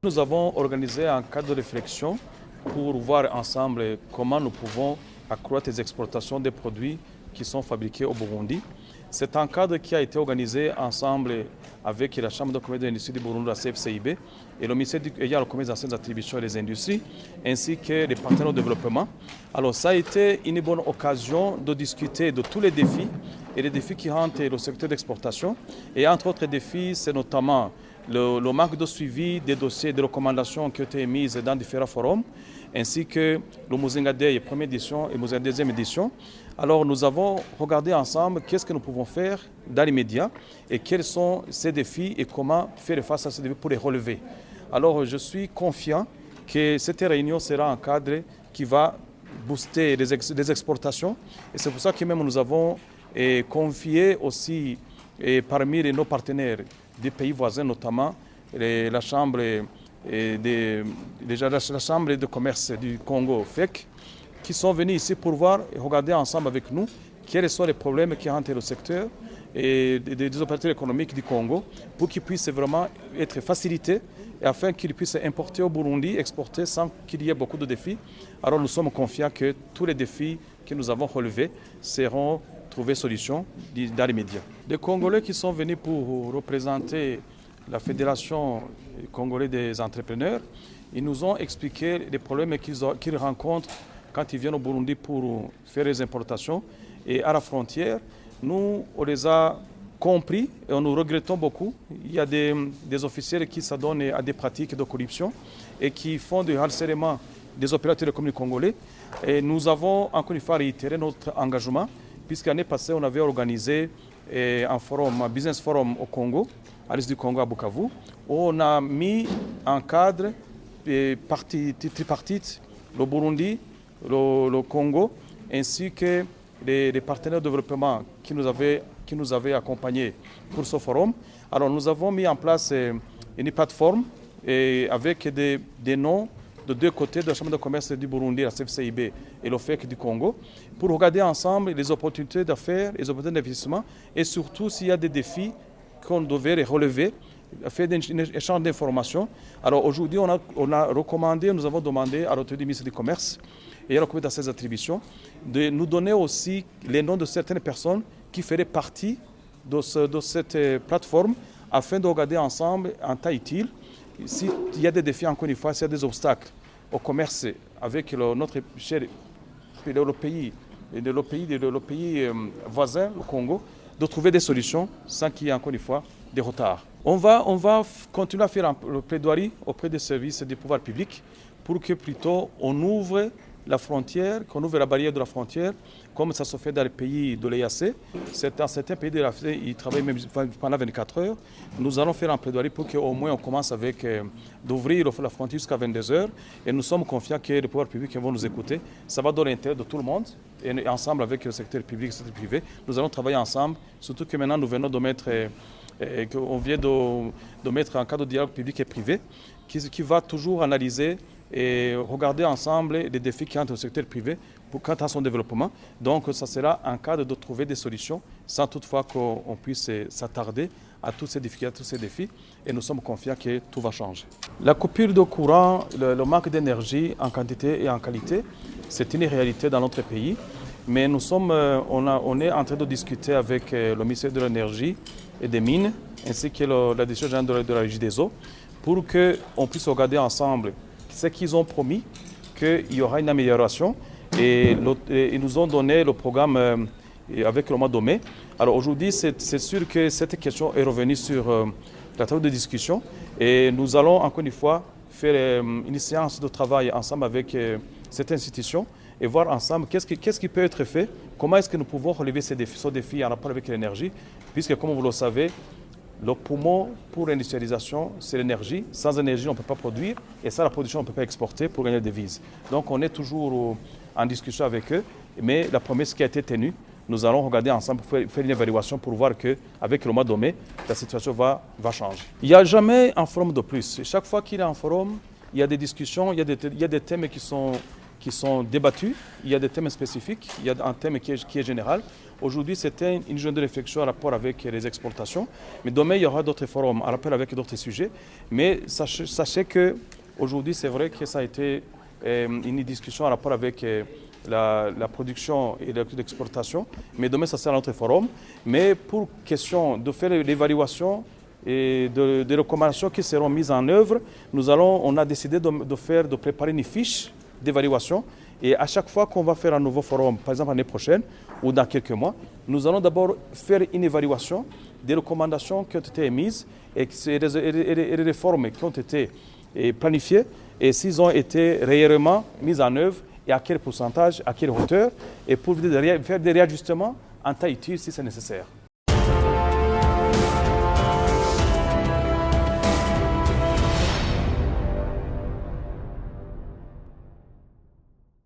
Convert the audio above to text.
Nous avons organisé un cadre de réflexion pour voir ensemble comment nous pouvons accroître les exportations des produits qui sont fabriqués au Burundi. C'est un cadre qui a été organisé ensemble avec la Chambre de commerce de l'industrie du Burundi, la CFCIB, et le ministère du commerce, des anciennes attributions et des industries, ainsi que les partenaires au développement. Alors ça a été une bonne occasion de discuter de tous les défis et les défis qui hantent le secteur d'exportation. Et entre autres défis, c'est notamment le manque de suivi des dossiers et des recommandations qui ont été émises dans différents forums, ainsi que le Muzinga Day première édition et Muzinga deuxième édition. Alors nous avons regardé ensemble qu'est-ce que nous pouvons faire dans les médias et quels sont ces défis et comment faire face à ces défis pour les relever. Alors je suis confiant que cette réunion sera un cadre qui va booster les exportations et c'est pour ça que même nous avons confié aussi parmi nos partenaires des pays voisins, notamment la Chambre la Chambre de commerce du Congo, FEC, qui sont venus ici pour voir et regarder ensemble avec nous quels sont les problèmes qui hantent le secteur et des opérateurs économiques du Congo pour qu'ils puissent vraiment être facilités et afin qu'ils puissent importer au Burundi, exporter sans qu'il y ait beaucoup de défis. Alors nous sommes confiants que tous les défis que nous avons relevés seront trouvés solution dans les médias. Des Congolais qui sont venus pour représenter la Fédération congolaise des entrepreneurs, ils nous ont expliqué les problèmes qu'ils rencontrent quand ils viennent au Burundi pour faire les importations. Et à la frontière, nous, on les a compris et nous regrettons beaucoup. Il y a des officiels qui s'adonnent à des pratiques de corruption et qui font du harcèlement des opérateurs économiques congolais. Et nous avons encore une fois réitéré notre engagement, puisque l'année passée, on avait organisé un business forum au Congo, à l'est du Congo à Bukavu, où on a mis en cadre tripartite, le Burundi, le Congo, ainsi que les partenaires de développement qui nous avaient accompagnés pour ce forum. Alors nous avons mis en place une plateforme avec des noms de deux côtés de la Chambre de commerce du Burundi, la CFCIB et l'OFEC du Congo, pour regarder ensemble les opportunités d'affaires, les opportunités d'investissement et surtout s'il y a des défis qu'on devait relever, faire des échanges d'informations. Alors aujourd'hui, on a recommandé, nous avons demandé à l'autorité du ministère du Commerce et à la comité des attributions de nous donner aussi les noms de certaines personnes qui feraient partie de cette plateforme afin de regarder ensemble en temps utile s'il y a des défis, encore une fois, s'il y a des obstacles au commerce avec notre cher pays voisin, le Congo, de trouver des solutions sans qu'il y ait encore une fois des retards. On va continuer à faire le plaidoirie auprès des services du pouvoir public pour que plutôt on ouvre la frontière, qu'on ouvre la barrière de la frontière, comme ça se fait dans les pays de l'EAC. Dans certains pays de l'EAC, ils travaillent même pendant 24 heures. Nous allons faire un plaidoirie pour qu'au moins on commence avec d'ouvrir la frontière jusqu'à 22 heures. Et nous sommes confiants que les pouvoirs publics vont nous écouter. Ça va dans l'intérêt de tout le monde. Et ensemble avec le secteur public et le secteur privé, nous allons travailler ensemble. Surtout que maintenant nous venons de mettre, on vient de mettre un cadre de dialogue public et privé qui va toujours analyser et regarder ensemble les défis qui entrent au secteur privé quant à son développement. Donc ça sera un cadre de trouver des solutions sans toutefois qu'on puisse s'attarder à tous ces difficultés, à tous ces défis. Et nous sommes confiants que tout va changer. La coupure de courant, le manque d'énergie en quantité et en qualité, c'est une réalité dans notre pays. Mais on est en train de discuter avec le ministère de l'Énergie et des Mines, ainsi que la direction générale de la Régie des eaux, pour qu'on puisse regarder ensemble ce qu'ils ont promis, qu'il y aura une amélioration. Et ils nous ont donné le programme avec le mois de mai. Alors aujourd'hui, c'est sûr que cette question est revenue sur la table de discussion. Et nous allons encore une fois faire une séance de travail ensemble avec cette institution et voir ensemble qu'est-ce qui peut être fait, comment est-ce que nous pouvons relever ce défi en rapport avec l'énergie, puisque comme vous le savez, le poumon pour l'industrialisation, c'est l'énergie. Sans énergie, on ne peut pas produire. Et sans la production, on ne peut pas exporter pour gagner des devises. Donc, on est toujours en discussion avec eux. Mais la promesse qui a été tenue, nous allons regarder ensemble pour faire une évaluation pour voir qu'avec le mois de mai, la situation va changer. Il n'y a jamais un forum de plus. Chaque fois qu'il y a un forum, il y a des discussions, il y a des thèmes qui sont débattus. Il y a des thèmes spécifiques, il y a un thème qui est général. Aujourd'hui, c'était une journée de réflexion en rapport avec les exportations. Mais demain, il y aura d'autres forums en rapport avec d'autres sujets. Mais sachez qu'aujourd'hui, c'est vrai que ça a été une discussion en rapport avec la production et l'exportation. Mais demain, ça sera un autre forum. Mais pour question de faire l'évaluation et des recommandations qui seront mises en œuvre, on a décidé de préparer une fiche d'évaluation. Et à chaque fois qu'on va faire un nouveau forum, par exemple l'année prochaine ou dans quelques mois, nous allons d'abord faire une évaluation des recommandations qui ont été émises et les réformes qui ont été planifiées et s'ils ont été réellement mis en œuvre et à quel pourcentage, à quelle hauteur, et pour faire des réajustements en temps utile si c'est nécessaire.